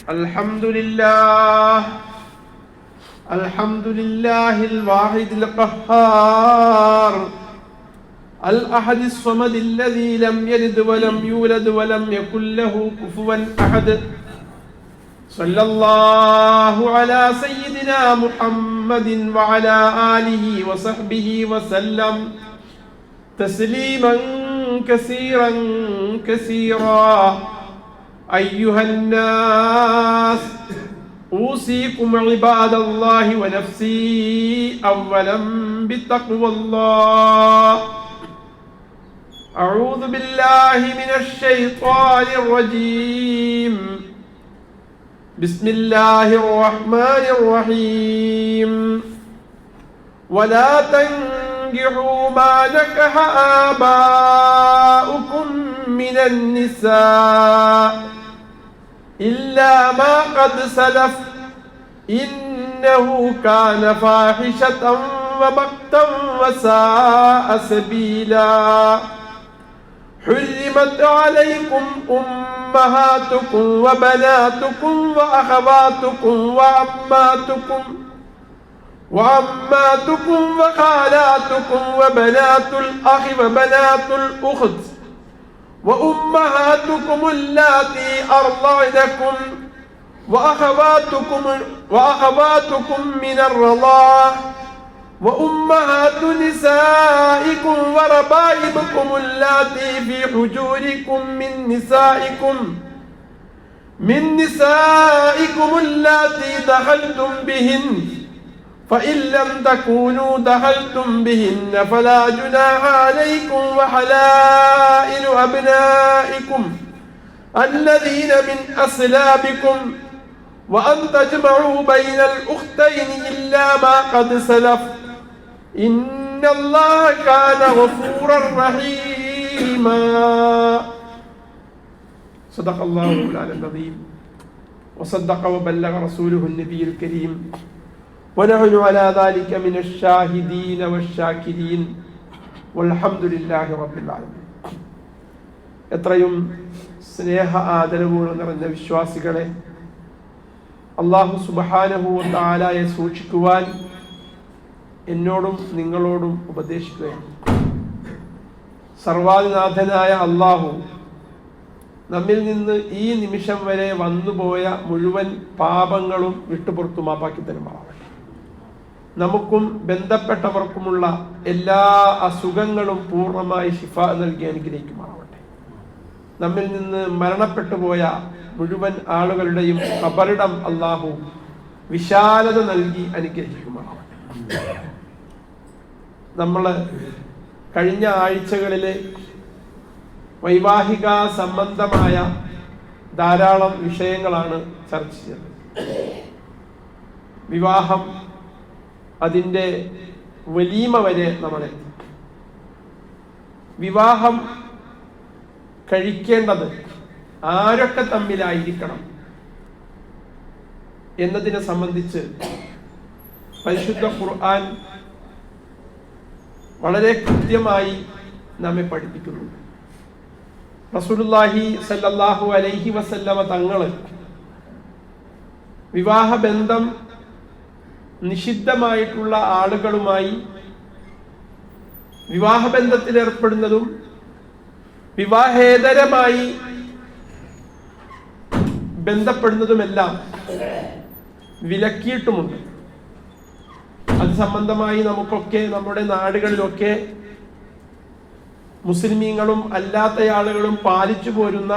الحمد لله الحمد لله الواحد القهار الأحد الصمد الذي لم يلد ولم يولد ولم يكن له كفوا أحد صلى الله على سيدنا محمد وعلى آله وصحبه وسلم تسليما كثيرا كثيرا أيها الناس أوصيكم عباد الله ونفسي أولا بتقوى الله أعوذ بالله من الشيطان الرجيم بسم الله الرحمن الرحيم ولا تنكحوا ما نكح آباؤكم من النساء إلا ما قد سلف إنه كان فاحشة ومقتا وساء سبيلا حرمت عليكم أمهاتكم وبناتكم وأخواتكم وعماتكم وخالاتكم وبنات الأخ وبنات الأخت وأمهاتكم اللاتي أرضعنكم وأخواتكم من الرضاعة وأمهات نسائكم وربائبكم اللاتي في حجوركم من نسائكم اللاتي دخلتم بهن فإن لم تكونوا دخلتم بهن فلا جناح عليكم وحلائل أبنائكم الذين من أصلابكم وأن تجمعوا بين الأختين إلا ما قد سلف إن الله كان غفورا رحيما صدق الله مولانا العظيم وصدق وبلغ رسوله النبي الكريم ونحن على ذلك من الشاهدين والشاكرين والحمد لله رب العالمين. എത്രയും സ്നേഹ ആദരവുകൾ നിറഞ്ഞ വിശ്വാസികളെ, അല്ലാഹു സുബ്ഹാനഹു വ തആലയെ സൂക്ഷിക്കുവാൻ എന്നോടും നിങ്ങളോടും ഉപദേശിക്കുകയാണ്. സർവാധിനാഥനായ അല്ലാഹു നമ്മിൽ നിന്ന് ഈ നിമിഷം വരെ വന്നുപോയ മുഴുവൻ പാപങ്ങളും വിട്ടുപുറത്തു മാപ്പാക്കി തരുമാറാവട്ടെ. നമുക്കും ബന്ധപ്പെട്ടവർക്കുമുള്ള എല്ലാ അസുഖങ്ങളും പൂർണ്ണമായി ശിഫ നൽകി അനുഗ്രഹിക്കുമാറാവട്ടെ. നമ്മിൽ നിന്ന് മരണപ്പെട്ടു പോയ മുഴുവൻ ആളുകളുടെയും ഖബറിടം അല്ലാഹു വിശാലത നൽകി അനുഗ്രഹിക്കുമാറാവട്ടെ. നമ്മൾ കഴിഞ്ഞ ആഴ്ചകളിലെ വൈവാഹിക സംബന്ധമായ ധാരാളം വിഷയങ്ങളാണ് ചർച്ച ചെയ്തത്. വിവാഹം, അതിൻ്റെ വലീമ വരെ നമ്മളെത്തി. വിവാഹം കഴിക്കേണ്ടത് ആരൊക്കെ തമ്മിലായിരിക്കണം എന്നതിനെ സംബന്ധിച്ച് പരിശുദ്ധ ഖുർആൻ വളരെ കൃത്യമായി നമ്മെ പഠിപ്പിക്കുന്നു. റസൂലുള്ളാഹി സല്ലല്ലാഹു അലൈഹി വസല്ലമ തങ്ങൾ വിവാഹബന്ധം നിഷിദ്ധമായിട്ടുള്ള ആളുകളുമായി വിവാഹബന്ധത്തിൽ ഏർപ്പെടുന്നതും വിവാഹേതരമായി ബന്ധപ്പെടുന്നതുമെല്ലാം വിലക്കിയിട്ടുമുണ്ട്. അത് സംബന്ധമായി നമുക്കൊക്കെ നമ്മുടെ നാടുകളിലൊക്കെ മുസ്ലിമീങ്ങളും അല്ലാത്ത ആളുകളും പാലിച്ചു പോരുന്ന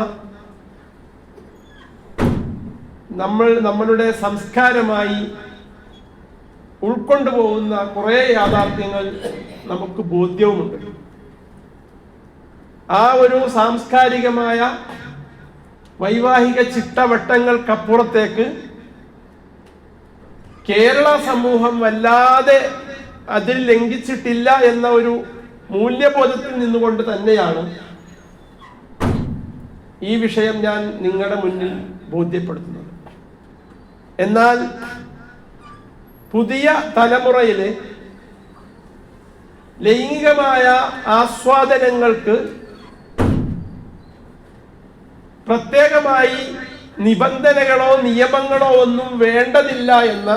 നമ്മളുടെ സംസ്കാരമായി ഉൾക്കൊണ്ടുപോകുന്ന കുറെ യാഥാർത്ഥ്യങ്ങൾ നമുക്ക് ബോധ്യവുമുണ്ട്. ആ ഒരു സാംസ്കാരികമായ വൈവാഹിക ചിട്ടവട്ടങ്ങൾക്കപ്പുറത്തേക്ക് കേരള സമൂഹം വല്ലാതെ അതിൽ ലംഘിച്ചിട്ടില്ല എന്ന ഒരു മൂല്യബോധത്തിൽ നിന്നുകൊണ്ട് തന്നെയാണ് ഈ വിഷയം ഞാൻ നിങ്ങളുടെ മുന്നിൽ ബോധ്യപ്പെടുത്തുന്നത്. എന്നാൽ പുതിയ തലമുറയിലെ ലൈംഗികമായ ആസ്വാദനങ്ങൾക്ക് പ്രത്യേകമായി നിബന്ധനകളോ നിയമങ്ങളോ ഒന്നും വേണ്ടതില്ല എന്ന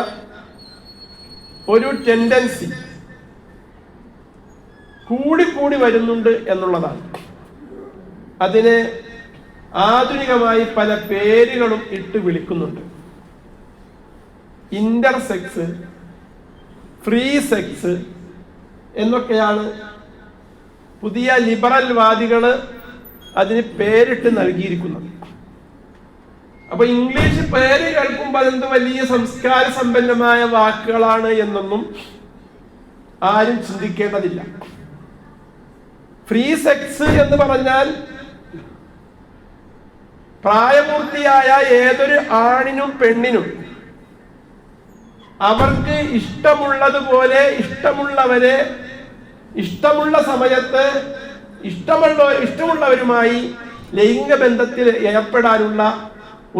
ഒരു ടെൻഡൻസി കൂടിക്കൂടി വരുന്നുണ്ട് എന്നുള്ളതാണ്. അതിന് ആധുനികമായി പല പേരുകളും ഇട്ട് വിളിക്കുന്നുണ്ട്. ഇന്റർസെക്സ്, ഫ്രീ സെക്സ് എന്നൊക്കെയാണ് പുതിയ ലിബറൽ വാദികള് അതിന് പേരിട്ട് നൽകിയിരിക്കുന്നത്. അപ്പൊ ഇംഗ്ലീഷ് പേര് കേൾക്കുമ്പോൾ അതെന്ത് വലിയ സംസ്കാര സമ്പന്നമായ വാക്കുകളാണ് എന്നൊന്നും ആരും ചിന്തിക്കേണ്ടതില്ല. ഫ്രീ സെക്സ് എന്ന് പറഞ്ഞാൽ പ്രായപൂർത്തിയായ ഏതൊരു ആണിനും പെണ്ണിനും അവർക്ക് ഇഷ്ടമുള്ളതുപോലെ ഇഷ്ടമുള്ളവരെ ഇഷ്ടമുള്ള സമയത്ത് ഇഷ്ടമുള്ളവരുമായി ലൈംഗിക ബന്ധത്തിൽ ഏർപ്പെടാനുള്ള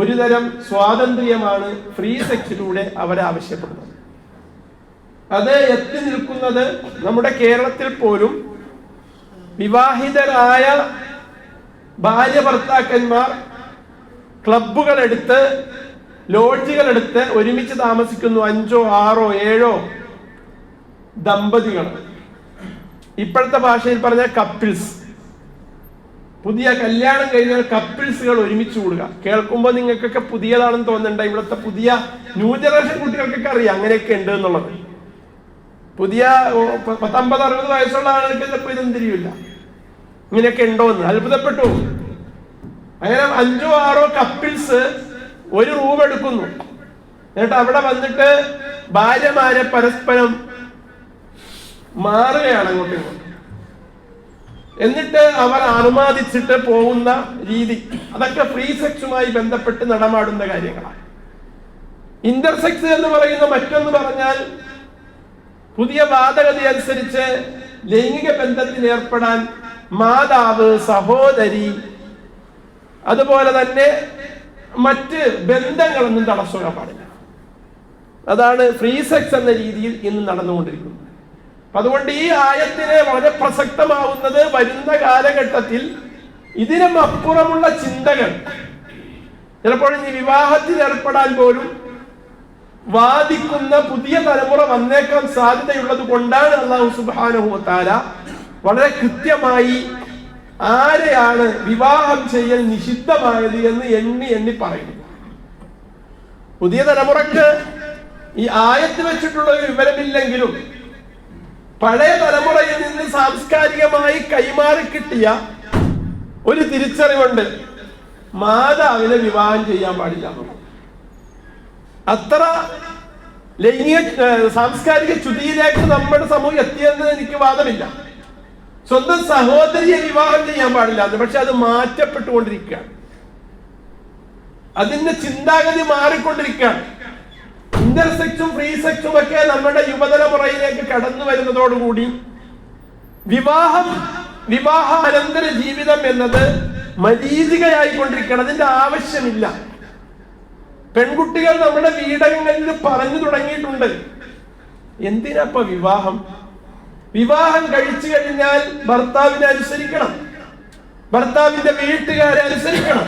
ഒരു തരം സ്വാതന്ത്ര്യമാണ് ഫ്രീ സെക്സിലൂടെ അവരെ ആവശ്യപ്പെടുന്നത്. അത് എത്തി നിൽക്കുന്നത് നമ്മുടെ കേരളത്തിൽ പോലും വിവാഹിതരായ ഭാര്യ ഭർത്താക്കന്മാർ ക്ലബുകളെടുത്ത് ലോഡ്ജുകളെടുത്ത് ഒരുമിച്ച് താമസിക്കുന്നു. 5, 6, 7 ദമ്പതികൾ, ഇപ്പോഴത്തെ ഭാഷയിൽ പറഞ്ഞ കപ്പിൾസ്. പുതിയ കല്യാണം കഴിഞ്ഞാൽ കപ്പിൾസുകൾ ഒരുമിച്ച് കൂടുക. കേൾക്കുമ്പോൾ നിങ്ങൾക്കൊക്കെ പുതിയതാണെന്ന് തോന്നുന്നുണ്ട്. ഇവിടുത്തെ പുതിയ ന്യൂ ജനറേഷൻ കുട്ടികൾക്കൊക്കെ അറിയാം അങ്ങനെയൊക്കെ ഉണ്ട് എന്നുള്ളത്. പുതിയ 50-60 വയസ്സുള്ള ആളുകൾക്ക് ചിലപ്പോൾ ഇതൊന്നും തിരിയില്ല, ഇങ്ങനെയൊക്കെ ഉണ്ടോ എന്ന് അത്ഭുതപ്പെട്ടു. അങ്ങനെ 5, 6 കപ്പിൾസ് ഒരു റൂം എടുക്കുന്നു. എന്നിട്ട് അവിടെ വന്നിട്ട് ഭാര്യമാരെ പരസ്പരം മാറുകയാണ് അങ്ങോട്ടും ഇങ്ങോട്ടും. എന്നിട്ട് അവർ അനുമാദിച്ചിട്ട് പോകുന്ന രീതി, അതൊക്കെ ഫ്രീ സെക്സുമായി ബന്ധപ്പെട്ട് നടമാടുന്ന കാര്യങ്ങളാണ്. ഇന്റർസെക്സ് എന്ന് പറയുന്ന മറ്റൊന്ന് പറഞ്ഞാൽ പുതിയ വാദഗതി അനുസരിച്ച് ലൈംഗിക ബന്ധത്തിൽ ഏർപ്പെടാൻ മാതാവ്, സഹോദരി, അതുപോലെ തന്നെ മറ്റ് ബന്ധങ്ങളൊന്നും തടസ്സമാകാൻ പാടില്ല. അതാണ് ഫ്രീ സെക്സ് എന്ന രീതിയിൽ ഇന്ന് നടന്നുകൊണ്ടിരിക്കുന്നത്. അതുകൊണ്ട് ഈ ആയത്തിനെ വളരെ പ്രസക്തമാവുന്നത് വരുന്ന കാലഘട്ടത്തിൽ ഇതിനും അപ്പുറമുള്ള ചിന്തകൾ ചിലപ്പോൾ ഈ വിവാഹത്തിൽ ഏർപ്പെടാൻ പോലും വാദിക്കുന്ന പുതിയ തലമുറ വന്നേക്കാൻ സാധ്യതയുള്ളത് കൊണ്ടാണ് അല്ലാഹു സുബ്ഹാനഹു വ തആല വളരെ കൃത്യമായി ആരെയാണ് വിവാഹം ചെയ്യൽ നിഷിദ്ധമായത് എന്ന് എണ്ണി പറയുന്നു. പുതിയ തലമുറക്ക് ഈ ആയത്ത് വെച്ചിട്ടുള്ള ഒരു വിവരമില്ലെങ്കിലും പഴയ തലമുറയിൽ നിന്ന് സാംസ്കാരികമായി കൈമാറി കിട്ടിയ ഒരു തിരിച്ചറിവുണ്ട്, മാതാവിനെ വിവാഹം ചെയ്യാൻ പാടില്ല. അത്ര ലൈംഗിക സാംസ്കാരിക ചുതിയിലേക്ക് നമ്മുടെ സമൂഹം എത്തിയെന്ന് എനിക്ക് വാദമില്ല. സ്വന്തം സഹോദരിയെ വിവാഹം ചെയ്യാൻ പാടില്ല, പക്ഷെ അത് മാറ്റപ്പെട്ടുകൊണ്ടിരിക്കുകയാണ്. അതിന്റെ ചിന്താഗതി മാറിക്കൊണ്ടിരിക്കുകയാണ്. ഇന്റർസെക്സും ഫ്രീ സെക്സും ഒക്കെ നമ്മുടെ യുവതലമുറയിലേക്ക് കടന്നു വരുന്നതോടുകൂടി വിവാഹാനന്തര ജീവിതം എന്നത് മരീചികയായിക്കൊണ്ടിരിക്കുകയാണ്. അതിന്റെ ആവശ്യമില്ല. പെൺകുട്ടികൾ നമ്മുടെ വീടകങ്ങളിൽ പറഞ്ഞു തുടങ്ങിയിട്ടുണ്ട്, എന്തിനപ്പ വിവാഹം? വിവാഹം കഴിച്ചു കഴിഞ്ഞാൽ ഭർത്താവിനെ അനുസരിക്കണം, ഭർത്താവിന്റെ വീട്ടുകാരെ അനുസരിക്കണം,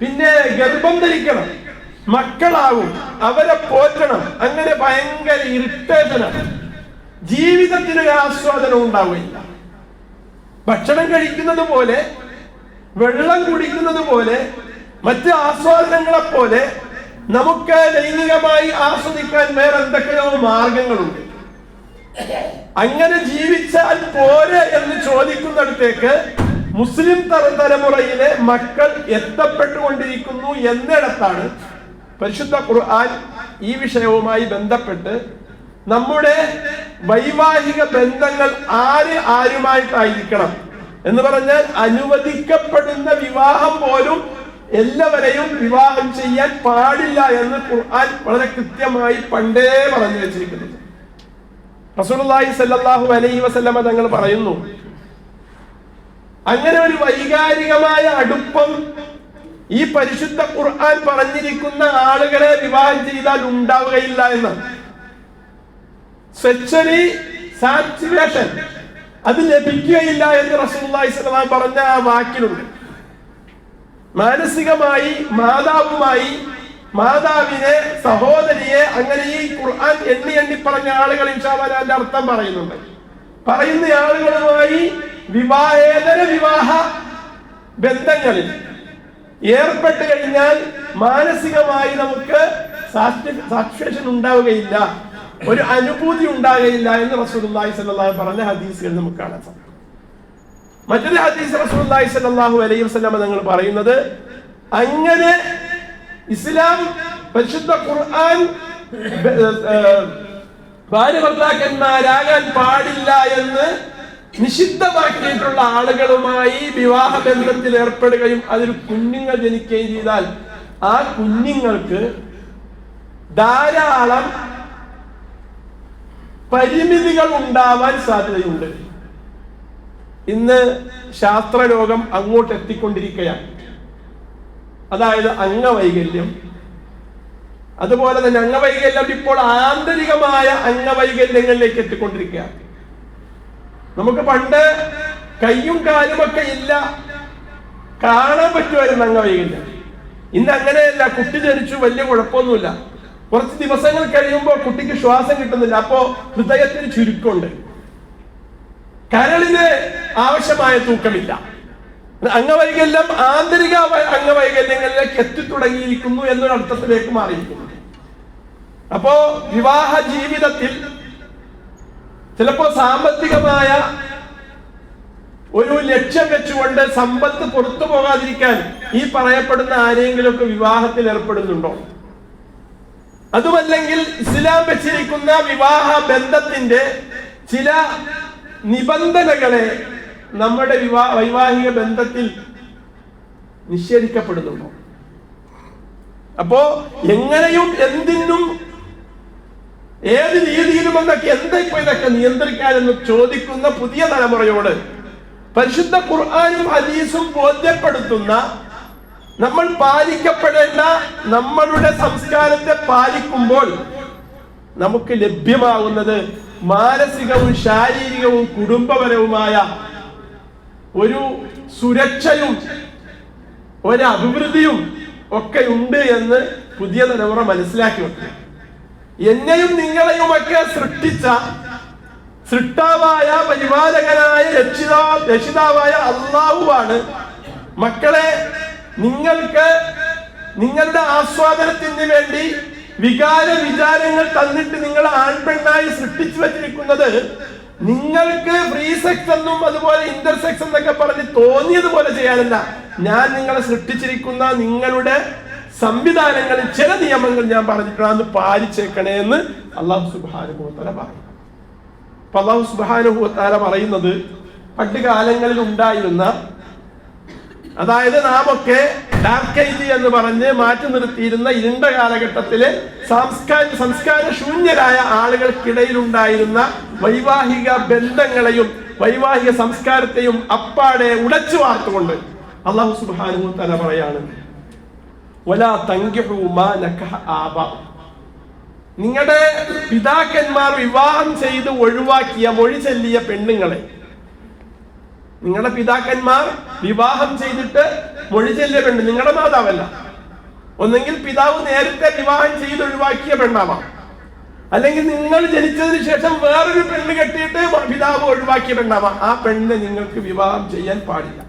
പിന്നെ ഗർഭം ധരിക്കണം, മക്കളാവും, അവരെ പോറ്റണം. അങ്ങനെ ഭയങ്കര ഇറിറ്റേഷനാണ്. ജീവിതത്തിനൊരു ആസ്വാദനം ഉണ്ടാവുകയില്ല. ഭക്ഷണം കഴിക്കുന്നത് പോലെ, വെള്ളം കുടിക്കുന്നത് പോലെ, മറ്റ് ആസ്വാദനങ്ങളെ പോലെ നമുക്ക് ലൈംഗികമായി ആസ്വദിക്കാൻ വേറെ എന്തൊക്കെയോ മാർഗങ്ങളുണ്ട്. അങ്ങനെ ജീവിച്ചാൽ പോരെ എന്ന് ചോദിക്കുന്നിടത്തേക്ക് മുസ്ലിം തലമുറയിലെ മക്കൾ എത്തപ്പെട്ടുകൊണ്ടിരിക്കുന്നു എന്നിടത്താണ് പരിശുദ്ധ ഖുർആൻ ഈ വിഷയവുമായി ബന്ധപ്പെട്ട് നമ്മുടെ വൈവാഹിക ബന്ധങ്ങൾ ആരുമായിട്ടായിരിക്കണം എന്ന് പറഞ്ഞാൽ അനുവദിക്കപ്പെടുന്ന വിവാഹം പോലും എല്ലാവരെയും വിവാഹം ചെയ്യാൻ പാടില്ല എന്ന് ഖുർആൻ വളരെ കൃത്യമായി പണ്ടേ പറഞ്ഞു വെച്ചിരിക്കുന്നത്. റസൂലുള്ളാഹി സ്വല്ലല്ലാഹു അലൈഹി വസല്ലമ തങ്ങൾ പറയുന്നു, അങ്ങനെ ഒരു വൈകാരികമായ അടുപ്പം ഈ പരിശുദ്ധ ഖുർആൻ പറഞ്ഞിരിക്കുന്ന ആളുകളെ വിവാഹം ചെയ്താൽ ഉണ്ടാവുകയില്ല എന്ന്. സെക്ച്വലി സാറ്റിസ്ഫാക്ഷൻ അത് ലഭിക്കുകയില്ല എന്ന് റസൂലുള്ളാഹി സ്വല്ലല്ലാഹു അലൈഹി വസല്ലം പറഞ്ഞ ആ വാക്കിലുണ്ട്. മാനസികമായി മാതാവുമായി, മാതാവിനെ, സഹോദരിയെ, അങ്ങനെ ഈ ഖുർആൻ എണ്ണി എണ്ണി പറഞ്ഞ ആളുകൾ ഇൻഷാ അല്ലാഹ് അതിന്റെ അർത്ഥം പറയുന്നുണ്ട്. പറയുന്ന ആളുകളുമായി വിവാഹേതര വിവാഹ ബന്ധങ്ങളിൽ ഏർപ്പെട്ട് കഴിഞ്ഞാൽ മാനസികമായി നമുക്ക് സാറ്റിസ്ഫാക്ഷൻ ഉണ്ടാവുകയില്ല, ഒരു അനുഭൂതി ഉണ്ടാകുകയില്ല എന്ന് റസൂലുള്ളാഹി സ്വല്ലല്ലാഹു അലൈഹി പറഞ്ഞ ഹദീസുകൾ നമുക്ക് കാണാൻ സാധിക്കും. മറ്റൊരു ഹദീസ് റസൂലുള്ളാഹി സ്വല്ലല്ലാഹു അലൈഹി വസല്ലം തങ്ങൾ പറയുന്നത്, അങ്ങനെ ഇസ്ലാം പരിശുദ്ധ ഖുർആൻ ഭാര്യ ഭർത്താക്കന്മാരാകാൻ പാടില്ല എന്ന് നിഷിദ്ധമാക്കിയിട്ടുള്ള ആളുകളുമായി വിവാഹ ബന്ധത്തിൽ ഏർപ്പെടുകയും അതിൽ കുഞ്ഞുങ്ങൾ ജനിക്കുകയും ചെയ്താൽ ആ കുഞ്ഞുങ്ങൾക്ക് ധാരാളം പരിമിതികൾ ഉണ്ടാവാൻ സാധ്യതയുണ്ട്. ഇന്ന് ശാസ്ത്രലോകം അങ്ങോട്ട് എത്തിക്കൊണ്ടിരിക്കുകയാണ്. അതായത് അംഗവൈകല്യം, അതുപോലെ തന്നെ അംഗവൈകല്യം ഇപ്പോൾ ആന്തരികമായ അംഗവൈകല്യങ്ങളിലേക്ക് എത്തിക്കൊണ്ടിരിക്കുകയാണ്. നമുക്ക് പണ്ട് കയ്യും കാലുമൊക്കെ ഇല്ല, കാണാൻ പറ്റുമായിരുന്നു അംഗവൈകല്യം. ഇന്ന് അങ്ങനെയല്ല. കുട്ടി ജനിച്ചു, വലിയ കുഴപ്പമൊന്നുമില്ല. കുറച്ച് ദിവസങ്ങൾ കഴിയുമ്പോൾ കുട്ടിക്ക് ശ്വാസം കിട്ടുന്നില്ല, അപ്പോ ഹൃദയത്തിന് ചുരുക്കമുണ്ട്, കരളിന് ആവശ്യമായ തൂക്കമില്ല. അംഗവൈകല്യം ആന്തരിക അംഗവൈകല്യങ്ങളിലേക്ക് എത്തിത്തുടങ്ങിയിരിക്കുന്നു എന്നൊരു അർത്ഥത്തിലേക്ക് മാറിയിരിക്കുന്നു. അപ്പോ വിവാഹ ജീവിതത്തിൽ ചിലപ്പോ സാമ്പത്തികമായ ഒരു ലക്ഷ്യം വെച്ചുകൊണ്ട് സമ്പത്ത് പുറത്തു പോകാതിരിക്കാൻ ഈ പറയപ്പെടുന്ന ആരെങ്കിലുമൊക്കെ വിവാഹത്തിൽ ഏർപ്പെടുന്നുണ്ടോ? അതുമല്ലെങ്കിൽ ഇസ്ലാം വെച്ചിരിക്കുന്ന വിവാഹ ബന്ധത്തിന്റെ ചില നിബന്ധനകളെ നമ്മുടെ വൈവാഹിക ബന്ധത്തിൽ നിഷേധിക്കപ്പെടുന്നുണ്ടോ? അപ്പോ എങ്ങനെയും എന്തിനും ഏത് രീതിയിലും ഇതൊക്കെ നിയന്ത്രിക്കാനെന്ന് ചോദിക്കുന്ന പുതിയ തലമുറയോട് പരിശുദ്ധ ഖുർആനും ഹദീസും ബോധ്യപ്പെടുത്തുന്ന, നമ്മൾ പാലിക്കപ്പെടേണ്ട നമ്മളുടെ സംസ്കാരത്തെ പാലിക്കുമ്പോൾ നമുക്ക് ലഭ്യമാകുന്നത് മാനസികവും ശാരീരികവും കുടുംബപരവുമായ ഒരു സുരക്ഷയും ഒരു അഭിവൃദ്ധിയും ഒക്കെ ഉണ്ട് എന്ന് പുതിയ തലമുറ മനസ്സിലാക്കി വെക്കുക. എന്നെയും നിങ്ങളെയുമൊക്കെ സൃഷ്ടിച്ച സൃഷ്ടാവായ പരിപാലകനായ രക്ഷിതാവായ അല്ലാഹുവാണ് മക്കളെ നിങ്ങൾക്ക് നിങ്ങളുടെ ആസ്വാദനത്തിന് വേണ്ടി വിചാരങ്ങൾ തന്നിട്ട് നിങ്ങളെ ആൺപെണ്ണായി സൃഷ്ടിച്ചു വെച്ചിരിക്കുന്നത്. നിങ്ങൾക്ക് ഫ്രീ സെക്സ് എന്നും അതുപോലെ ഇന്റർസെക്സ് എന്നൊക്കെ പറഞ്ഞ് തോന്നിയതുപോലെ ചെയ്യാനല്ല. ഞാൻ നിങ്ങളെ സൃഷ്ടിച്ചിരിക്കുന്ന നിങ്ങളുടെ സംവിധാനങ്ങളിൽ ചില നിയമങ്ങൾ ഞാൻ പറഞ്ഞിട്ടുണ്ട്, അത് പാലിച്ചേക്കണേ എന്ന് അല്ലാഹു സുബ്ഹാനഹു വ തആല പറയും. അപ്പൊ അല്ലാഹു സുബ്ഹാനഹു വ തആല പറയുന്നത്, പണ്ട് കാലങ്ങളിൽ ഉണ്ടായിരുന്ന, അതായത് നാമൊക്കെ ഡാർക്ക് ഏജ് എന്ന് പറഞ്ഞ് മാറ്റി നിർത്തിയിരുന്ന ഇരുണ്ട കാലഘട്ടത്തിലെ സംസ്കാര ശൂന്യരായ ആളുകൾക്കിടയിൽ ഉണ്ടായിരുന്ന വൈവാഹിക ബന്ധങ്ങളെയും വൈവാഹിക സംസ്കാരത്തെയും അപ്പാടെ ഉടച്ചു വാർത്തുകൊണ്ട് അല്ലാഹു സുബ്ഹാനഹു വ തആല പറയാണ്, വലാ തൻകിഹു മാ നകഹ ആബാഉ, നിങ്ങളുടെ പിതാക്കന്മാർ വിവാഹം ചെയ്ത് ഒഴിവാക്കിയ, മൊഴി ചൊല്ലിയ പെണ്ണുങ്ങളെ, നിങ്ങളുടെ പിതാക്കന്മാർ വിവാഹം ചെയ്തിട്ട് മൊഴി ചൊല്ലിയ പെണ്ണ്, നിങ്ങളുടെ മാതാവല്ല. ഒന്നെങ്കിൽ പിതാവ് നേരത്തെ വിവാഹം ചെയ്ത് ഒഴിവാക്കിയ പെണ്ണാവാം, അല്ലെങ്കിൽ നിങ്ങൾ ജനിച്ചതിന് ശേഷം വേറൊരു പെണ്ണ് കെട്ടിയിട്ട് പിതാവ് ഒഴിവാക്കിയ പെണ്ണാവാം. ആ പെണ്ണിനെ നിങ്ങൾക്ക് വിവാഹം ചെയ്യാൻ പാടില്ല.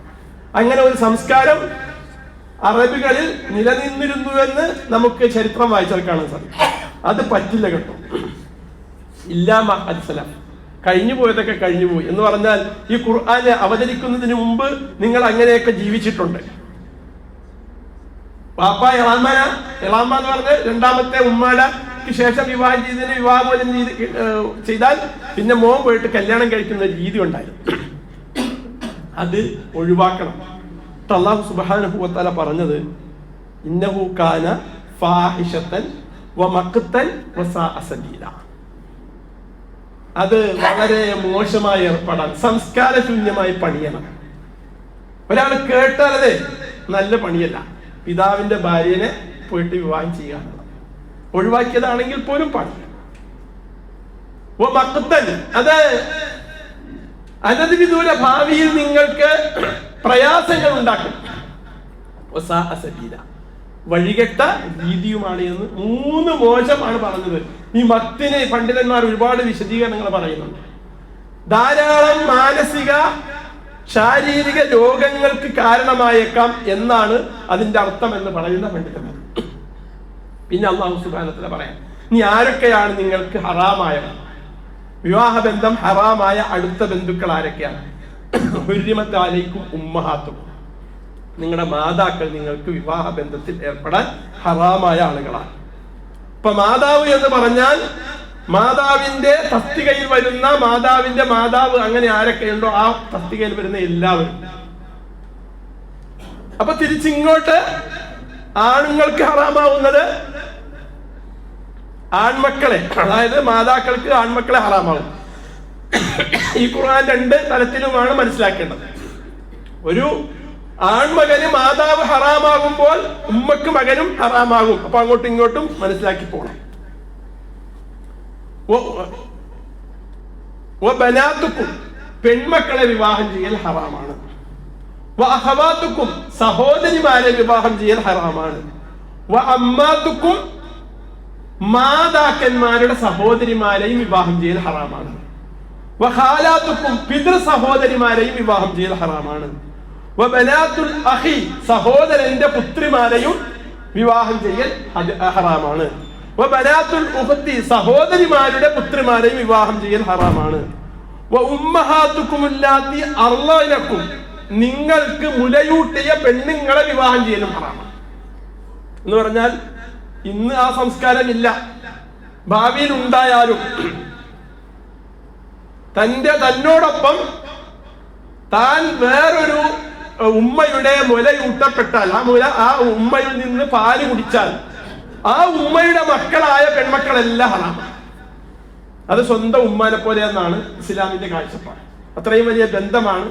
അങ്ങനെ ഒരു സംസ്കാരം അറബികളിൽ നിലനിന്നിരുന്നുവെന്ന് നമുക്ക് ചരിത്രം വായിച്ചാൽ കാണാൻ സാധിക്കും. അത് പറ്റില്ല കേട്ടോ. ഇല്ലാമ അസ്സലാം, കഴിഞ്ഞു പോയതൊക്കെ കഴിഞ്ഞു പോയി എന്ന് പറഞ്ഞാൽ ഈ ഖുർആൻ അവതരിക്കുന്നതിന് മുമ്പ് നിങ്ങൾ അങ്ങനെയൊക്കെ ജീവിച്ചിട്ടുണ്ട്. പാപ്പ എളാമ്മ എന്ന് പറഞ്ഞ് രണ്ടാമത്തെ ഉമ്മാടക്ക് ശേഷം വിവാഹം ചെയ്തതിന് വിവാഹമോചനം ചെയ്താൽ പിന്നെ മോൻ പോയിട്ട് കല്യാണം കഴിക്കുന്ന രീതി ഉണ്ടായിരുന്നു. അത് ഒഴിവാക്കണം. അല്ലാഹു സുബ്ഹാനഹു വ തആല പറഞ്ഞത്, ഇന്നഹു കാന ഫാഹിഷതൻ വമഖ്തൻ വസാഅ സബീല, അത് വളരെ മോശമായ ഏർപ്പാടാണ്, സംസ്കാരശൂന്യമായി പണിയണം. ഒരാൾ കേട്ടാൽ അതെ നല്ല പണിയല്ല, പിതാവിന്റെ ഭാര്യനെ പോയിട്ട് വിവാഹം ചെയ്യുക, ഒഴിവാക്കിയതാണെങ്കിൽ പോലും പാടില്ല. അത് അനധിവിദൂര ഭാവിയിൽ നിങ്ങൾക്ക് പ്രയാസങ്ങൾ ഉണ്ടാക്കും. വഴികെട്ട രീതിയുമാണ് എന്ന് 3 മോശമാണ് പറഞ്ഞത്. ഈ മത്തിന് പണ്ഡിതന്മാർ ഒരുപാട് വിശദീകരണങ്ങൾ പറയുന്നുണ്ട്. ധാരാളം മാനസിക ശാരീരിക രോഗങ്ങൾക്ക് കാരണമായേക്കാം എന്നാണ് അതിന്റെ അർത്ഥം എന്ന് പറയുന്ന പണ്ഡിതന്മാർ. പിന്നെ അല്ലാഹു സുബ്ഹാനഹു വ തആല പറയാം, ഇനി ആരൊക്കെയാണ് നിങ്ങൾക്ക് ഹറാമായവർ? വിവാഹബന്ധം ഹറാമായ അടുത്ത ബന്ധുക്കൾ ആരൊക്കെയാണ്? ഹുർരിമത്ത് അലൈക്കും ഉമ്മഹാത്തുക്കും, നിങ്ങളുടെ മാതാക്കൾ നിങ്ങൾക്ക് വിവാഹ ബന്ധത്തിൽ ഏർപ്പെടാൻ ഹറാമായ ആളുകളാണ്. ഇപ്പൊ മാതാവ് എന്ന് പറഞ്ഞാൽ മാതാവിന്റെ തസ്തികയിൽ വരുന്ന മാതാവിന്റെ മാതാവ്, അങ്ങനെ ആരൊക്കെയുണ്ടോ ആ തസ്തികയിൽ വരുന്ന എല്ലാവരും. അപ്പൊ തിരിച്ചിങ്ങോട്ട് ആണുങ്ങൾക്ക് ഹറാമാവുന്നത് ആൺമക്കളെ, അതായത് മാതാക്കൾക്ക് ആൺമക്കളെ ഹറാമാവും. ഈ ഖുർആൻ 2 തലത്തിലുമാണ് മനസ്സിലാക്കേണ്ടത്. ഒരു ആൺമകന് മാതാവ് ഹറാമാകുമ്പോൾ ഉമ്മക്ക് മകനും ഹറാമാകും. അപ്പൊ അങ്ങോട്ടും ഇങ്ങോട്ടും മനസ്സിലാക്കി പോകണം. ബനാത്തുക്കും, പെൺമക്കളെ വിവാഹം ചെയ്യൽ ഹറാമാണ്. അഖവാത്തുക്കും, സഹോദരിമാരെ വിവാഹം ചെയ്യൽ ഹറാമാണ്. അമ്മാത്തുക്കും, മാതാക്കന്മാരുടെ സഹോദരിമാരെയും വിവാഹം ചെയ്യൽ ഹറാമാണ്. ഖാലാത്തുക്കും, പിതൃ സഹോദരിമാരെയും വിവാഹം ചെയ്യൽ ഹറാമാണ്. ബനാത്തുൽ അഖി, സഹോദരന്റെ പുത്രിമാരെയും വിവാഹം ചെയ്യൽ ഹറാമാണ്. ബനാത്തുൽ ഉഖ്തി, സഹോദരിമാരുടെ പുത്രിമാരെയും വിവാഹം ചെയ്യൽ ഹറാമാണ്. ഉമ്മഹാത്തുക്കും അല്ലാത്തി അർളനക്കും, നിങ്ങൾക്ക് മുലയൂട്ടിയ പെണ്ണുങ്ങളെ വിവാഹം ചെയ്യലും ഹറാമാണ്. എന്ന് പറഞ്ഞാൽ ഇന്ന് ആ സംസ്കാരമില്ല. ഭാവിയിൽ ഉണ്ടായാലും തന്നോടൊപ്പം താൻ വേറൊരു ഉമ്മയുടെ മുലയൂട്ടപ്പെട്ടാൽ, ആ ഉമ്മയിൽ നിന്ന് പാല് കുടിച്ചാൽ ആ ഉമ്മയുടെ മക്കളായ പെൺമക്കളെല്ലാം ഹറാമാണ്. അത് സ്വന്തം ഉമ്മാനെ പോലെ എന്നാണ് ഇസ്ലാമിന്റെ കാഴ്ചപ്പാട്. അത്രയും വലിയ ബന്ധമാണ്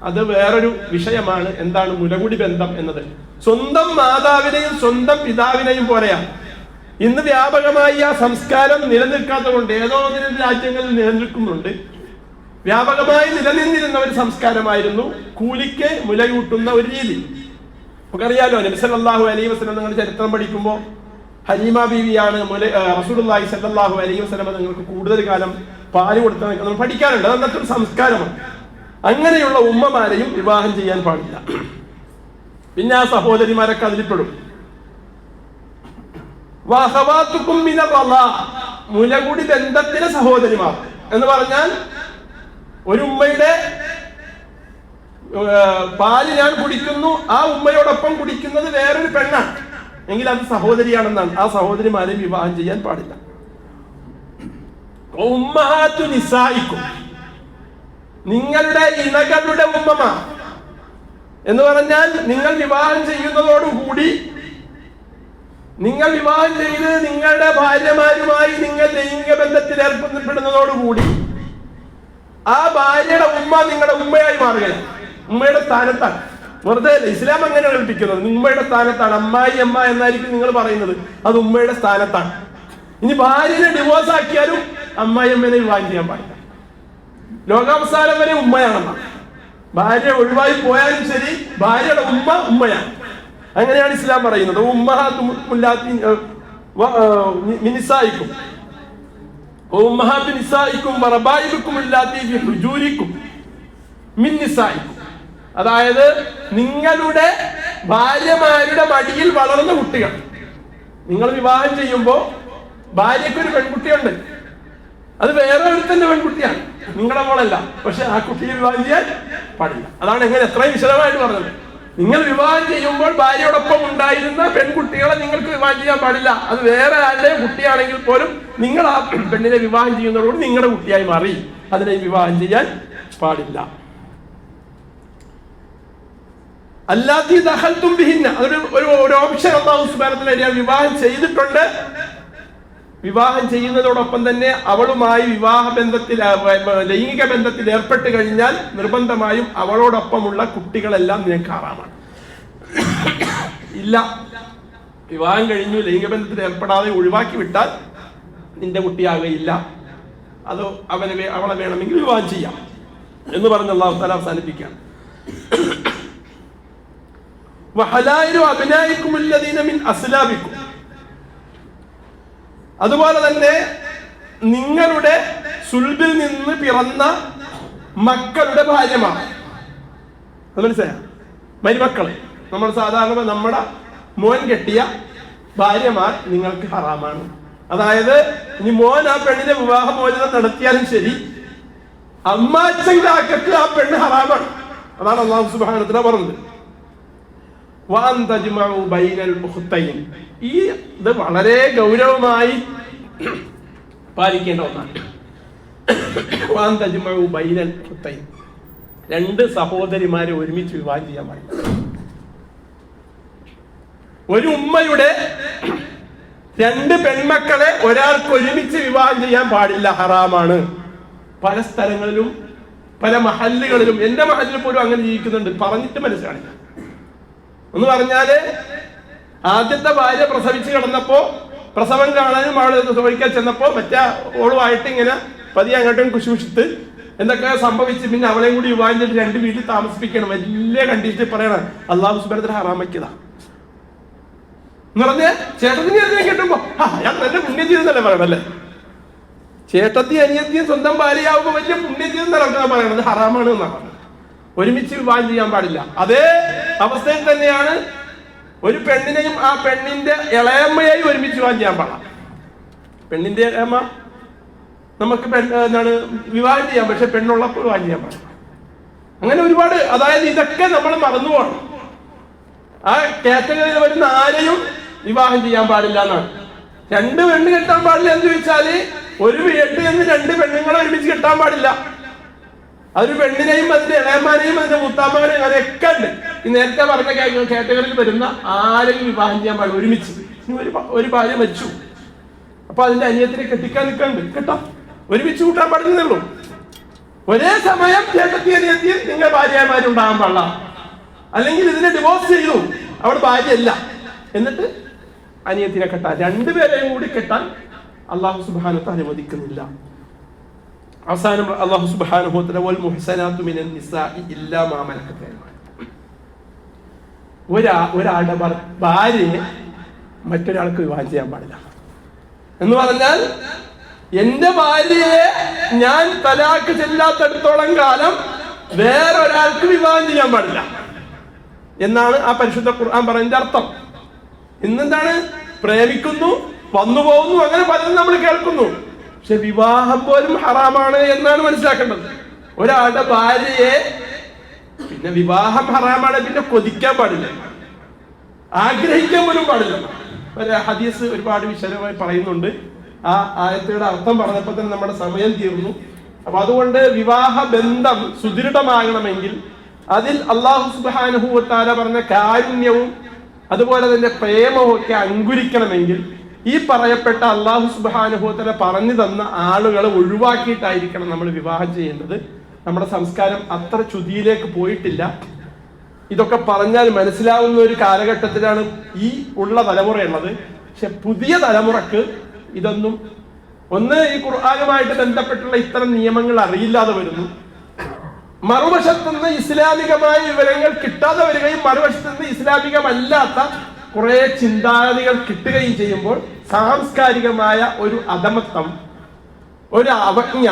അത്. വേറൊരു വിഷയമാണ് എന്താണ് മുലകുടി ബന്ധം എന്നത്. സ്വന്തം മാതാവിനെയും സ്വന്തം പിതാവിനെയും പോലെയാണ്. ഇന്ന് വ്യാപകമായി ആ സംസ്കാരം നിലനിൽക്കാത്തത് കൊണ്ട് ഏതോ രാജ്യങ്ങളിൽ നിലനിൽക്കുന്നുണ്ട്. വ്യാപകമായി നിലനിന്നിരുന്ന ഒരു സംസ്കാരമായിരുന്നു കൂലിക്ക് മുലയൂട്ടുന്ന ഒരു രീതി. നമുക്കറിയാലോ, നബി സല്ലല്ലാഹു അലൈഹി വസല്ലം നിങ്ങൾ ചരിത്രം പഠിക്കുമ്പോൾ ഹലീമ ബീവിയാണ് റസൂലുള്ളാഹി സ്വല്ലല്ലാഹു അലൈഹി വസല്ലം നിങ്ങൾക്ക് കൂടുതൽ കാലം പാല് കൊടുത്ത നമ്മൾ പഠിക്കാറുണ്ട്. അത് അന്നത്തെ ഒരു സംസ്കാരമാണ്. അങ്ങനെയുള്ള ഉമ്മമാരെയും വിവാഹം ചെയ്യാൻ പാടില്ല. പിന്നെ ആ സഹോദരിമാരൊക്കെ അതിൽപ്പെടും. മുലകുടി ബന്ധത്തിലെ സഹോദരിമാർ എന്ന് പറഞ്ഞാൽ ഒരു ഉമ്മയുടെ പാല് ഞാൻ കുടിക്കുന്നു, ആ ഉമ്മയോടൊപ്പം കുടിക്കുന്നത് വേറൊരു പെണ്ണാണ് എങ്കിൽ അത് സഹോദരിയാണെന്നാണ്. ആ സഹോദരിമാരെ വിവാഹം ചെയ്യാൻ പാടില്ല. ഉമ്മഹാത്തു നിസായിക്കും, നിങ്ങളുടെ ഇണകളുടെ ഉമ്മമാർ എന്ന് പറഞ്ഞാൽ നിങ്ങൾ വിവാഹം ചെയ്യുന്നതോടുകൂടി, നിങ്ങൾ വിവാഹം ചെയ്ത് നിങ്ങളുടെ ഭാര്യമാരുമായി നിങ്ങൾ ലൈംഗിക ബന്ധത്തിൽ ഏർപ്പെടുന്നതോടുകൂടി ആ ഭാര്യയുടെ ഉമ്മ നിങ്ങളുടെ ഉമ്മയായി മാറുകയാണ്. ഉമ്മയുടെ സ്ഥാനത്താണ്. വെറുതെ ഇസ്ലാം അങ്ങനെ കൽപ്പിക്കുന്നത്. ഉമ്മയുടെ സ്ഥാനത്താണ്. അമ്മായി അമ്മ എന്നായിരിക്കും നിങ്ങൾ പറയുന്നത്, അത് ഉമ്മയുടെ സ്ഥാനത്താണ്. ഇനി ഭാര്യനെ ഡിവോഴ്സ് ആക്കിയാലും അമ്മായി അമ്മേനെ വിവാഹം ചെയ്യാൻ പാടില്ല. ലോകാവസാനം വരെ ഉമ്മയാണെന്നാണ്. ഭാര്യ ഒഴിവായി പോയാലും ശരി ഭാര്യയുടെ ഉമ്മയാണ്. അങ്ങനെയാണ് ഇസ്ലാം പറയുന്നത്. അതായത് നിങ്ങളുടെ ഭാര്യമാരുടെ മടിയിൽ വളർന്ന കുട്ടികൾ. നിങ്ങൾ വിവാഹം ചെയ്യുമ്പോൾ ഭാര്യക്കൊരു പെൺകുട്ടിയുണ്ട്, അത് വേറെ ഒരുത്തന്റെ പെൺകുട്ടിയാണ്, നിങ്ങളുടെ മോളല്ല. പക്ഷെ ആ കുട്ടിയെ വിവാഹം ചെയ്യാൻ പാടില്ല. അതാണ് എങ്ങനെ എത്രയും വിശദമായിട്ട് പറഞ്ഞത്. നിങ്ങൾ വിവാഹം ചെയ്യുമ്പോൾ ഭാര്യയോടൊപ്പം ഉണ്ടായിരുന്ന പെൺകുട്ടികളെ നിങ്ങൾക്ക് വിവാഹം ചെയ്യാൻ പാടില്ല. അത് വേറെ ആരുടെയും കുട്ടിയാണെങ്കിൽ പോലും നിങ്ങൾ ആ പെണ്ണിനെ വിവാഹം ചെയ്യുന്നതോടുകൂടി നിങ്ങളുടെ കുട്ടിയായി മാറി. അതിനെ വിവാഹം ചെയ്യാൻ പാടില്ല. അല്ലാത്തി ദഖൽതും ബിഹിന്ന, ഒരു ഓപ്ഷൻ അല്ലാഹു സുബ്ഹാനഹു വ തആല വിവാഹം ചെയ്തിട്ടുണ്ട്. വിവാഹം ചെയ്യുന്നതോടൊപ്പം തന്നെ അവളുമായി ലൈംഗിക ബന്ധത്തിൽ ഏർപ്പെട്ട് കഴിഞ്ഞാൽ നിർബന്ധമായും അവളോടൊപ്പമുള്ള കുട്ടികളെല്ലാം നിനക്ക് ഹറാമാണ്. ഇല്ല, വിവാഹം കഴിഞ്ഞു ലൈംഗിക ബന്ധത്തിൽ ഏർപ്പെടാതെ ഒഴിവാക്കി വിട്ടാൽ നിന്റെ കുട്ടിയാകുകയില്ല. അത് അവളെ വേണമെങ്കിൽ വിവാഹം ചെയ്യാം എന്ന് പറഞ്ഞ് അല്ലാഹു തആല അവസാനിപ്പിക്കുകയാണ്. വഹലായിലു അബ്നായിക്കും അല്ലദീന മിൻ അസ്ലാബിക്കും, അതുപോലെ തന്നെ നിങ്ങളുടെ സുൽബിൽ നിന്ന് പിറന്ന മക്കളുടെ ഭാര്യമാർ. അത് മനസ്സിലായ? മരുമക്കള്, നമ്മൾ സാധാരണ നമ്മുടെ മോൻ കെട്ടിയ ഭാര്യമാർ നിങ്ങൾക്ക് ഹറാമാണ്. അതായത് ഇനി മോൻ ആ പെണ്ണിന്റെ വിവാഹമോചനം നടത്തിയാലും ശരി, അമ്മാച്ചന്റെ ആക്കത്തിൽ ആ പെണ്ണ് ഹറാമാണ്. അതാണ് അല്ലാഹു സുബ്ഹാനഹു വ തആല പറഞ്ഞത്. വഅൻ തജ്മഉ ബൈനൽ ഉഖ്തൈൻ. ഈ ഇത് വളരെ ഗൗരവമായി പാലിക്കേണ്ട ഒന്നാണ്. വഅൻ തജ്മഉ ബൈനൽ ഉഖ്തൈൻ, രണ്ട് സഹോദരിമാരെ ഒരുമിച്ച് വിവാഹം ചെയ്യാൻ പാടില്ല. ഒരു ഉമ്മയുടെ രണ്ട് പെൺമക്കളെ ഒരാൾക്ക് ഒരുമിച്ച് വിവാഹം ചെയ്യാൻ പാടില്ല, ഹറാമാണ്. പല സ്ഥലങ്ങളിലും പല മഹല്ലുകളിലും, എന്റെ മഹല്ലിൽ പോലും അങ്ങനെ ജീവിക്കുന്നുണ്ട്, പറഞ്ഞിട്ട് മനസ്സിലാണില്ല. എന്ന് പറഞ്ഞാല് ആദ്യത്തെ ഭാര്യ പ്രസവിച്ച് കിടന്നപ്പോ പ്രസവം കാണാനും അവള് ചോദിക്കാൻ ചെന്നപ്പോ മറ്റേ ഓളുമായിട്ട് ഇങ്ങനെ പതിയെ അങ്ങോട്ടും കുശൂഷിത്ത് എന്തൊക്കെ സംഭവിച്ച് പിന്നെ അവളെയും കൂടി വിവാഹം ചെയ്ത് രണ്ട് വീട്ടിൽ താമസിപ്പിക്കണം. വലിയ കണ്ടീഷനിൽ പറയണം അല്ലാഹു സുബ്ഹാനഹു വ തആല ഹറാമാക്കിയതാ എന്ന് പറഞ്ഞ് ചേട്ടത്തിന് അനിയത്തിനെ കിട്ടുമ്പോ അയാൾ നല്ല പുണ്യം ചെയ്തെന്നല്ലേ പറയണല്ലേ. ചേട്ടത്തി അനിയത്തിയും സ്വന്തം ഭാര്യയാവുമ്പോ വലിയ പുണ്യം ചെയ്തെന്നല്ല പറയണത്, ഹറാമാണ് എന്നാണ് പറഞ്ഞത്. ഒരുമിച്ച് വിവാഹം ചെയ്യാൻ പാടില്ല. അതേ അവസ്ഥയിൽ തന്നെയാണ് ഒരു പെണ്ണിനെയും ആ പെണ്ണിന്റെ ഇളയമ്മയായി ഒരുമിച്ച് വിവാഹം ചെയ്യാൻ പാടില്ല. പെണ്ണിന്റെ ഇളയമ്മ നമുക്ക് എന്താണ് വിവാഹം ചെയ്യാം, പക്ഷെ പെണ്ണുള്ളപ്പോൾ വിവാഹം ചെയ്യാൻ പാടില്ല. അങ്ങനെ ഒരുപാട്, അതായത് ഇതൊക്കെ നമ്മൾ മറന്നു പോകണം. ആ കാറ്റഗറിയിൽ വരുന്ന ആരെയും വിവാഹം ചെയ്യാൻ പാടില്ല എന്നാണ്. രണ്ട് പെണ്ണ് കെട്ടാൻ പാടില്ല എന്ന് ചോദിച്ചാല് ഒരു വീട്ടിൽ നിന്ന് രണ്ട് പെണ്ണുങ്ങളെ ഒരുമിച്ച് കെട്ടാൻ പാടില്ല. അതൊരു പെണ്ണിനെയും അതിന്റെ ഇളയമാനെയും അതിന്റെ മുത്താമ്മനെയും അതൊക്കെ ഉണ്ട്. ഈ നേരത്തെ പറഞ്ഞ കാറ്റഗറിയിൽ വരുന്ന ആരെയും വിവാഹം ചെയ്യാൻ പാടില്ല ഒരുമിച്ച്. ഒരു ഭാര്യ മരിച്ചു, അപ്പൊ അതിന്റെ അനിയത്തിനെ കെട്ടിക്കാൻ നിൽക്കണ്ട്, കെട്ടാം, ഒരുമിച്ച് കൂട്ടാൻ പാടില്ലെന്നുള്ളൂ. ഒരേ സമയം ചേട്ടത്തി അനിയത്തിയും നിങ്ങൾ ഭാര്യമാരുണ്ടാകാൻ പാടില്ല. അല്ലെങ്കിൽ ഇതിനെ ഡിവോഴ്സ് ചെയ്തു, അവിടെ ഭാര്യയല്ല, എന്നിട്ട് അനിയത്തിനെ കെട്ടാൻ, രണ്ടുപേരെയും കൂടി കെട്ടാൻ അല്ലാഹു സുബ്ഹാനഹു വ തആല അനുവദിക്കുന്നില്ല. അവസാനം അല്ലാഹു സുബ്ഹാനഹു വ തആല വൽ മുഹ്സനാത്തു മിനൻ നിസാഇ ഇല്ലാ മാ മലക്കത് അയ്മാനുക്കും, ഒരാളുടെ ഭാര്യയെ മറ്റൊരാൾക്ക് വിവാഹം ചെയ്യാൻ പാടില്ല എന്ന് പറഞ്ഞാൽ എന്റെ ഭാര്യയെ ഞാൻ തലാഖ് ചെല്ലാത്തടത്തോളം കാലം വേറൊരാൾക്ക് വിവാഹം ചെയ്യാൻ പാടില്ല എന്നാണ് ആ പരിശുദ്ധ ഖുർആൻ പറയുന്നതിന്റെ അർത്ഥം. ഇന്നെന്താണ്, പ്രേമിക്കുന്നു, വന്നു പോകുന്നു, അങ്ങനെ പലതും നമ്മൾ കേൾക്കുന്നു. പക്ഷെ വിവാഹം പോലും ഹറാമാണ് എന്നാണ് മനസ്സിലാക്കേണ്ടത്. ഒരാളുടെ ഭാര്യയെ, പിന്നെ വിവാഹം ഹറാമാണ്, പിന്നെ കൊതിക്കാൻ പാടില്ല, ആഗ്രഹിക്കാൻ പോലും പാടില്ല. ഒരു ഹദീസ് ഒരുപാട് വിശദമായി പറയുന്നുണ്ട്. ആ ആയത്തുകളുടെ അർത്ഥം പറഞ്ഞപ്പോൾ തന്നെ നമ്മുടെ സമയം തീർന്നു. അപ്പൊ അതുകൊണ്ട് വിവാഹ ബന്ധം സുദൃഢമാകണമെങ്കിൽ അതിൽ അല്ലാഹു സുബ്ഹാനഹു വ തആല പറഞ്ഞ കാരുണ്യവും അതുപോലെ തന്നെ പ്രേമവും ഒക്കെ അങ്കുരിക്കണമെങ്കിൽ ഈ പറയപ്പെട്ട അല്ലാഹു സുബ്ഹാനഹു വ തആല പറഞ്ഞു തന്ന ആളുകളെ ഒഴിവാക്കിയിട്ടായിരിക്കണം നമ്മൾ വിവാഹം ചെയ്യേണ്ടത്. നമ്മുടെ സംസ്കാരം അത്ര ചുതിയിലേക്ക് പോയിട്ടില്ല. ഇതൊക്കെ പറഞ്ഞാൽ മനസ്സിലാവുന്ന ഒരു കാലഘട്ടത്തിലാണ് ഈ ഉള്ള തലമുറയുള്ളത്. പക്ഷെ പുതിയ തലമുറക്ക് ഇതൊന്നും, ഒന്ന് ഈ ഖുർആനുമായിട്ട് ബന്ധപ്പെട്ടുള്ള ഇത്തരം നിയമങ്ങൾ അറിയില്ലാതെ വരുന്നു, മറുവശത്തുനിന്ന് ഇസ്ലാമികമായ വിവരങ്ങൾ കിട്ടാതെ വരികയും മറുവശത്തുനിന്ന് ഇസ്ലാമികമല്ലാത്ത കുറെ ചിന്താഗതികൾ കിട്ടുകയും ചെയ്യുമ്പോൾ സാംസ്കാരികമായ ഒരു അധമത്വം, ഒരു അവജ്ഞ,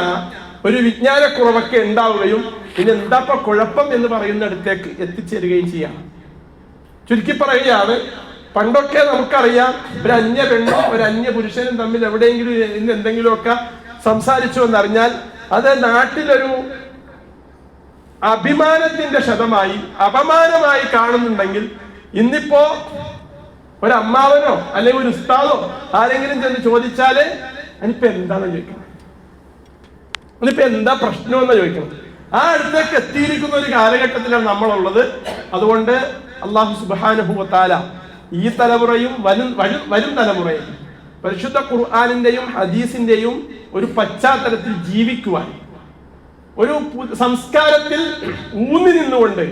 ഒരു വിജ്ഞാനക്കുറവൊക്കെ ഉണ്ടാവുകയും പിന്നെ എന്താ കുഴപ്പം എന്ന് പറയുന്നിടത്തേക്ക് എത്തിച്ചേരുകയും ചെയ്യാം. ചുരുക്കി പറയുകയാണ്, പണ്ടൊക്കെ നമുക്കറിയാം ഒരു അന്യ പെണ്ണും ഒരു അന്യ പുരുഷനും തമ്മിൽ എവിടെയെങ്കിലും ഇന്ന് എന്തെങ്കിലുമൊക്കെ സംസാരിച്ചു എന്നറിഞ്ഞാൽ അത് നാട്ടിലൊരു അഭിമാനത്തിന്റെ ശതമായി അപമാനമായി കാണുന്നുണ്ടെങ്കിൽ ഇന്നിപ്പോ ഒരു അമ്മാവനോ അല്ലെങ്കിൽ ഒരു ഉസ്താദോ ആരെങ്കിലും ചെന്ന് ചോദിച്ചാല് അതിനിപ്പോ എന്താണെന്ന് ചോദിക്കണം, അതിനിപ്പോ എന്താ പ്രശ്നമെന്ന് ചോദിക്കണം. ആ അടുത്തേക്ക് എത്തിയിരിക്കുന്ന ഒരു കാലഘട്ടത്തിലാണ് നമ്മളുള്ളത്. അതുകൊണ്ട് അല്ലാഹു സുബ്ഹാനഹു വ തആല ഈ തലമുറയും വരും തലമുറയും പരിശുദ്ധ ഖുർആനിന്റെയും ഹദീസിന്റെയും ഒരു പശ്ചാത്തലത്തിൽ ജീവിക്കുവാൻ, ഒരു സംസ്കാരത്തിൽ ഊന്നി നിന്നുകൊണ്ട്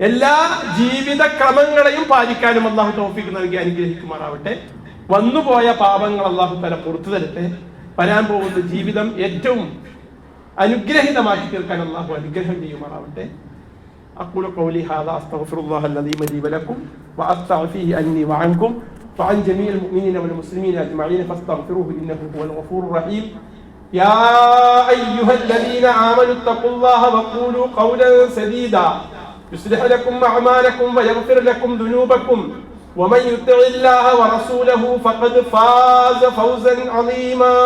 എല്ലാ ജീവിത ക്രമങ്ങളെയും പാലിക്കാനും അല്ലാഹു തൗഫീഖ് നൽകി അനുഗ്രഹിക്കുമാറാവട്ടെ. വന്നുപോയ പാപങ്ങൾ അല്ലാഹു തആല പുറത്തു തരട്ടെ. വരാൻ പോകുന്ന ജീവിതം ഏറ്റവും അനുഗ്രഹീതമാക്കി തീർക്കാൻ അല്ലാഹു അനുഗ്രഹം ചെയ്യുമാറാവട്ടെ. أقول قولي هذا أستغفر الله العظيم لي ولكم وأستغفره عني وعنكم وعن جميع المؤمنين والمسلمين أجمعين فاستغفروه إنه هو الغفور الرحيم. يا أيها الذين آمنوا اتقوا الله وقولوا قولا سديدا يصلح لكم أعمالكم ويغفر لكم ذنوبكم ومن يطع الله ورسوله فقد فاز فوزا عظيما.